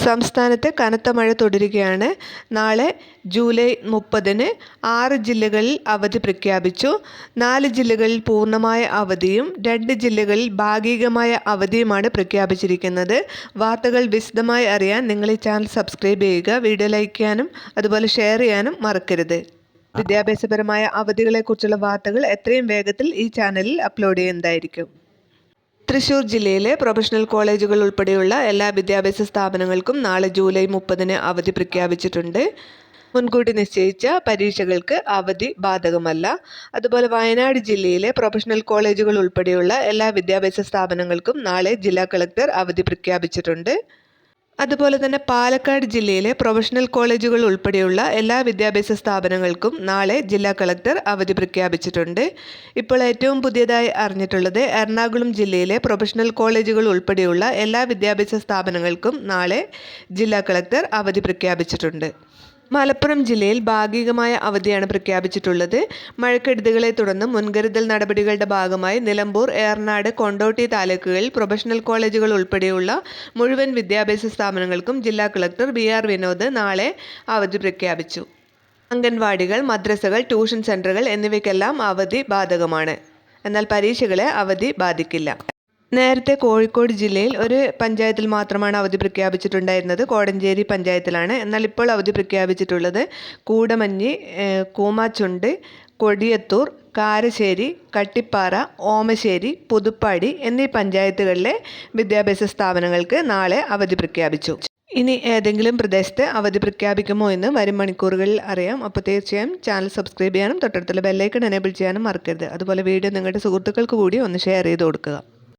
സംസ്ഥാനത്ത് കനത്ത മഴ തുടരുകയാണ്. നാളെ ജൂലൈ 30-ന് 6 ജില്ലകളിൽ അവധി പ്രഖ്യാപിച്ചു. 4 ജില്ലകളിൽ പൂർണ്ണമായ അവധിയും 2 ജില്ലകളിൽ ഭാഗികമായ അവധിയുമാണ് പ്രഖ്യാപിച്ചിരിക്കുന്നത്. വാർത്തകൾ വിശദമായി അറിയാൻ നിങ്ങൾ ഈ ചാനൽ സബ്സ്ക്രൈബ് ചെയ്യുക. വീഡിയോ ലൈക്ക് ചെയ്യാനും അതുപോലെ ഷെയർ ചെയ്യാനും മറക്കരുത്. വിദ്യാഭ്യാസപരമായ അവധികളെക്കുറിച്ചുള്ള വാർത്തകൾ എത്രയും വേഗത്തിൽ ഈ ചാനലിൽ അപ്ലോഡ് ചെയ്യുന്നതായിരിക്കും. തൃശ്ശൂർ ജില്ലയിലെ പ്രൊഫഷണൽ കോളേജുകൾ ഉൾപ്പെടെയുള്ള എല്ലാ വിദ്യാഭ്യാസ സ്ഥാപനങ്ങൾക്കും നാളെ ജൂലൈ 30-ന് അവധി പ്രഖ്യാപിച്ചിട്ടുണ്ട്. മുൻകൂട്ടി നിശ്ചയിച്ച പരീക്ഷകൾക്ക് അവധി ബാധകമല്ല. അതുപോലെ വയനാട് ജില്ലയിലെ പ്രൊഫഷണൽ കോളേജുകൾ ഉൾപ്പെടെയുള്ള എല്ലാ വിദ്യാഭ്യാസ സ്ഥാപനങ്ങൾക്കും നാളെ ജില്ലാ കളക്ടർ അവധി പ്രഖ്യാപിച്ചിട്ടുണ്ട്. അതുപോലെ തന്നെ പാലക്കാട് ജില്ലയിലെ പ്രൊഫഷണൽ കോളേജുകൾ ഉൾപ്പെടെയുള്ള എല്ലാ വിദ്യാഭ്യാസ സ്ഥാപനങ്ങൾക്കും നാളെ ജില്ലാ കളക്ടർ അവധി പ്രഖ്യാപിച്ചിട്ടുണ്ട്. ഇപ്പോൾ ഏറ്റവും പുതിയതായി അറിഞ്ഞിട്ടുള്ളത് എറണാകുളം ജില്ലയിലെ പ്രൊഫഷണൽ കോളേജുകൾ ഉൾപ്പെടെയുള്ള എല്ലാ വിദ്യാഭ്യാസ സ്ഥാപനങ്ങൾക്കും നാളെ ജില്ലാ കളക്ടർ അവധി പ്രഖ്യാപിച്ചിട്ടുണ്ട്. മലപ്പുറം ജില്ലയിൽ ഭാഗികമായ അവധിയാണ് പ്രഖ്യാപിച്ചിട്ടുള്ളത്. മഴക്കെടുതികളെ തുടർന്ന് മുൻകരുതൽ നടപടികളുടെ ഭാഗമായി നിലമ്പൂർ, ഏറനാട്, കൊണ്ടോട്ടി താലൂക്കുകളിൽ പ്രൊഫഷണൽ കോളേജുകൾ ഉൾപ്പെടെയുള്ള മുഴുവൻ വിദ്യാഭ്യാസ സ്ഥാപനങ്ങൾക്കും ജില്ലാ കളക്ടർ VR വിനോദ് നാളെ അവധി പ്രഖ്യാപിച്ചു. അംഗൻവാടികൾ, മദ്രസകൾ, ട്യൂഷൻ സെൻ്ററുകൾ എന്നിവയ്ക്കെല്ലാം അവധി ബാധകമാണ്. എന്നാൽ പരീക്ഷകളെ അവധി ബാധിക്കില്ല. നേരത്തെ കോഴിക്കോട് ജില്ലയിൽ ഒരു പഞ്ചായത്തിൽ മാത്രമാണ് അവധി പ്രഖ്യാപിച്ചിട്ടുണ്ടായിരുന്നത്. കോടഞ്ചേരി പഞ്ചായത്തിലാണ്. എന്നാൽ ഇപ്പോൾ അവധി പ്രഖ്യാപിച്ചിട്ടുള്ളത് കൂടമഞ്ഞി, കൂമാച്ചുണ്ട്, കൊടിയത്തൂർ, കാരശ്ശേരി, കട്ടിപ്പാറ, ഓമശ്ശേരി, പുതുപ്പാടി എന്നീ പഞ്ചായത്തുകളിലെ വിദ്യാഭ്യാസ സ്ഥാപനങ്ങൾക്ക് നാളെ അവധി പ്രഖ്യാപിച്ചു. ഇനി ഏതെങ്കിലും പ്രദേശത്ത് അവധി പ്രഖ്യാപിക്കുമോ എന്ന് വരും മണിക്കൂറുകളിൽ അറിയാം. അപ്പോൾ തീർച്ചയായും ചാനൽ സബ്സ്ക്രൈബ് ചെയ്യാനും തൊട്ടടുത്തുള്ള ബെല്ലൈക്കൺ എനേബിൾ ചെയ്യാനും മറക്കരുത്. അതുപോലെ വീഡിയോ നിങ്ങളുടെ സുഹൃത്തുക്കൾക്ക് കൂടി ഒന്ന് ഷെയർ ചെയ്ത് കൊടുക്കുക.